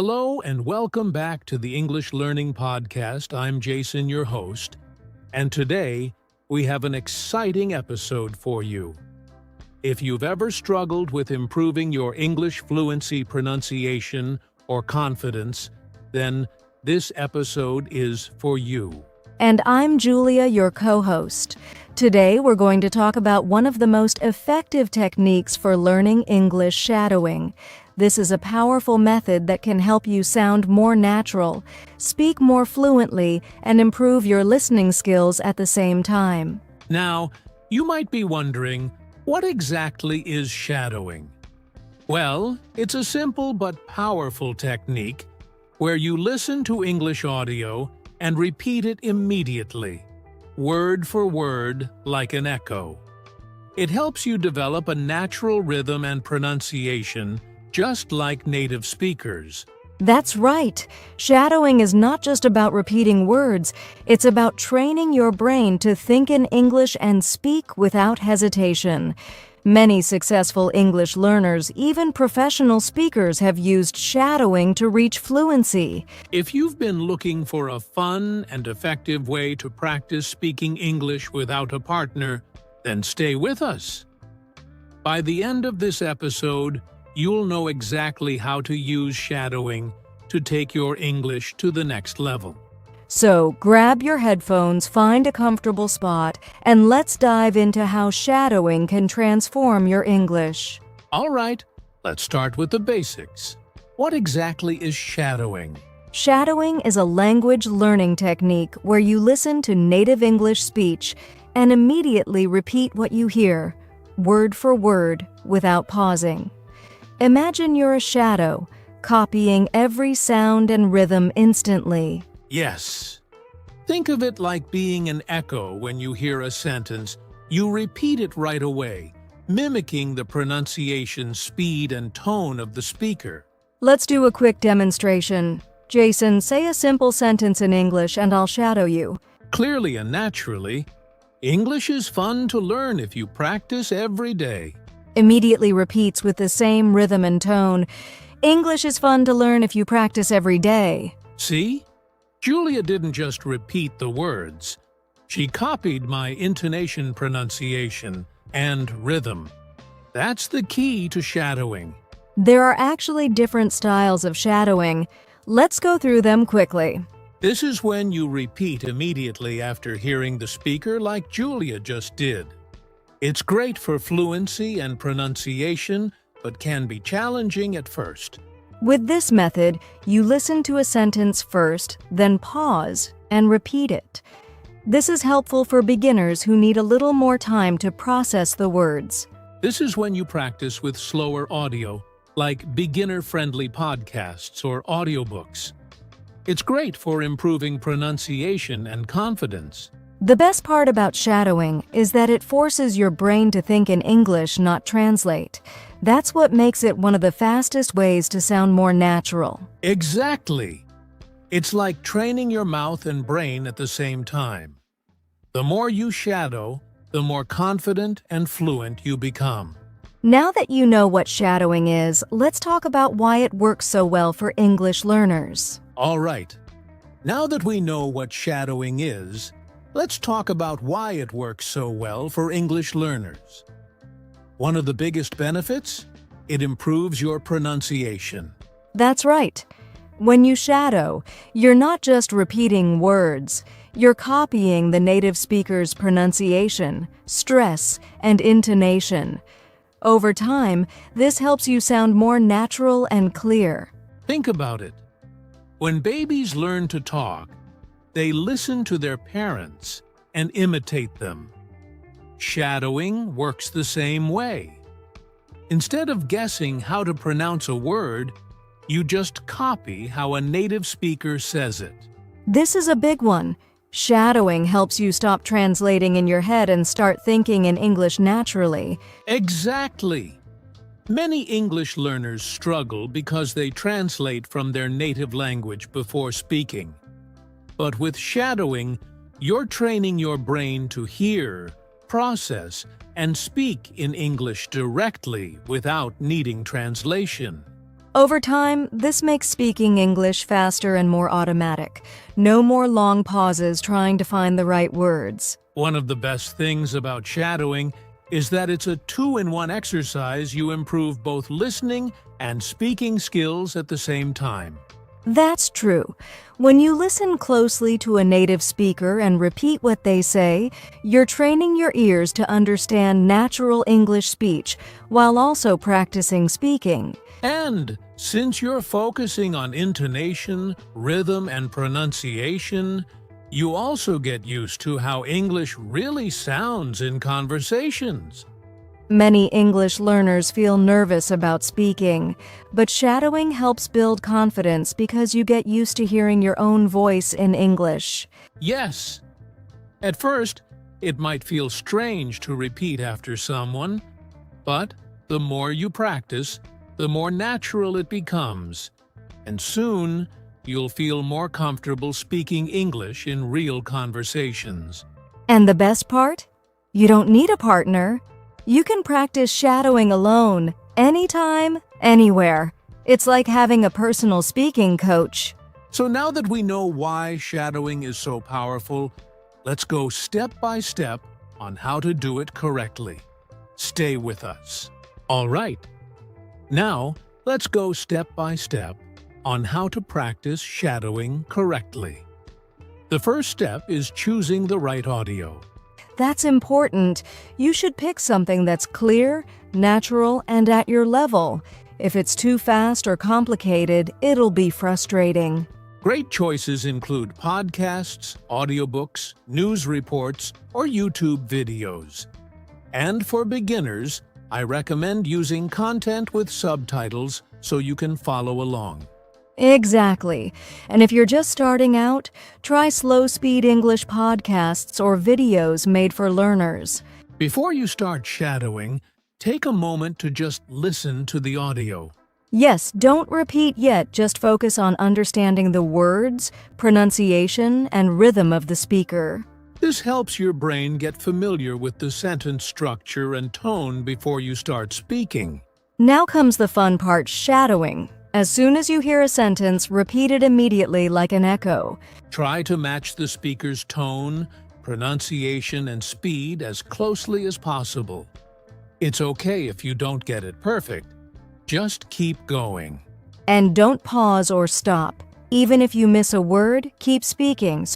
Hello and welcome back to the English Learning Podcast. I'm Jason, your host, and today we have an exciting episode for you. If you've ever struggled with improving your English fluency, pronunciation, or confidence, then this episode is for you. And I'm Julia, your co-host. Today we're going to talk about one of the most effective techniques for learning English: shadowing. This is a powerful method that can help you sound more natural, speak more fluently, and improve your listening skills at the same time. Now, you might be wondering, what exactly is shadowing? Well, it's a simple but powerful technique where you listen to English audio and repeat it immediately, word for word, like an echo. It helps you develop a natural rhythm and pronunciation, just like native speakers. That's right. Shadowing is not just about repeating words, it's about training your brain to think in English and speak without hesitation. Many successful English learners, even professional speakers, have used shadowing to reach fluency. If you've been looking for a fun and effective way to practice speaking English without a partner, then stay with us. By the end of this episode, you'll know exactly how to use shadowing to take your English to the next level. So grab your headphones, find a comfortable spot, and let's dive into how shadowing can transform your English. All right, let's start with the basics. What exactly is shadowing? Shadowing is a language learning technique where you listen to native English speech and immediately repeat what you hear, word for word, without pausing. Imagine you're a shadow, copying every sound and rhythm instantly. Yes. Think of it like being an echo. When you hear a sentence, you repeat it right away, mimicking the pronunciation, speed, and tone of the speaker. Let's do a quick demonstration. Jason, say a simple sentence in English and I'll shadow you. Clearly and naturally, English is fun to learn if you practice every day. Immediately repeats with the same rhythm and tone. English is fun to learn if you practice every day. See? Julia didn't just repeat the words. She copied my intonation, pronunciation, and rhythm. That's the key to shadowing. There are actually different styles of shadowing. Let's go through them quickly. This is when you repeat immediately after hearing the speaker, like Julia just did. It's great for fluency and pronunciation, but can be challenging at first. With this method, you listen to a sentence first, then pause and repeat it. This is helpful for beginners who need a little more time to process the words. This is when you practice with slower audio, like beginner-friendly podcasts or audiobooks. It's great for improving pronunciation and confidence. The best part about shadowing is that it forces your brain to think in English, not translate. That's what makes it one of the fastest ways to sound more natural. Exactly. It's like training your mouth and brain at the same time. The more you shadow, the more confident and fluent you become. Now that you know what shadowing is, let's talk about why it works so well for English learners. All right. Now that we know what shadowing is, let's talk about why it works so well for English learners. One of the biggest benefits? It improves your pronunciation. That's right. When you shadow, you're not just repeating words. You're copying the native speaker's pronunciation, stress, and intonation. Over time, this helps you sound more natural and clear. Think about it. When babies learn to talk, they listen to their parents and imitate them. Shadowing works the same way. Instead of guessing how to pronounce a word, you just copy how a native speaker says it. This is a big one. Shadowing helps you stop translating in your head and start thinking in English naturally. Exactly. Many English learners struggle because they translate from their native language before speaking. But with shadowing, you're training your brain to hear, process, and speak in English directly without needing translation. Over time, this makes speaking English faster and more automatic. No more long pauses trying to find the right words. One of the best things about shadowing is that it's a two-in-one exercise. You improve both listening and speaking skills at the same time. That's true. When you listen closely to a native speaker and repeat what they say, you're training your ears to understand natural English speech while also practicing speaking. And since you're focusing on intonation, rhythm, and pronunciation, you also get used to how English really sounds in conversations. Many English learners feel nervous about speaking, but shadowing helps build confidence because you get used to hearing your own voice in English. Yes. At first, it might feel strange to repeat after someone, but the more you practice, the more natural it becomes, and soon you'll feel more comfortable speaking English in real conversations. And the best part? You don't need a partner. You can practice shadowing alone, anytime, anywhere. It's like having a personal speaking coach. So now that we know why shadowing is so powerful, let's go step by step on how to do it correctly. Stay with us. All right. Now, let's go step by step on how to practice shadowing correctly. The first step is choosing the right audio. That's important. You should pick something that's clear, natural, and at your level. If it's too fast or complicated, it'll be frustrating. Great choices include podcasts, audiobooks, news reports, or YouTube videos. And for beginners, I recommend using content with subtitles so you can follow along. Exactly. And if you're just starting out, try slow-speed English podcasts or videos made for learners. Before you start shadowing, take a moment to just listen to the audio. Yes, don't repeat yet, just focus on understanding the words, pronunciation, and rhythm of the speaker. This helps your brain get familiar with the sentence structure and tone before you start speaking. Now comes the fun part, shadowing. As soon as you hear a sentence, repeat it immediately like an echo. Try to match the speaker's tone, pronunciation, and speed as closely as possible. It's okay if you don't get it perfect. Just keep going. And don't pause or stop. Even if you miss a word, keep speaking.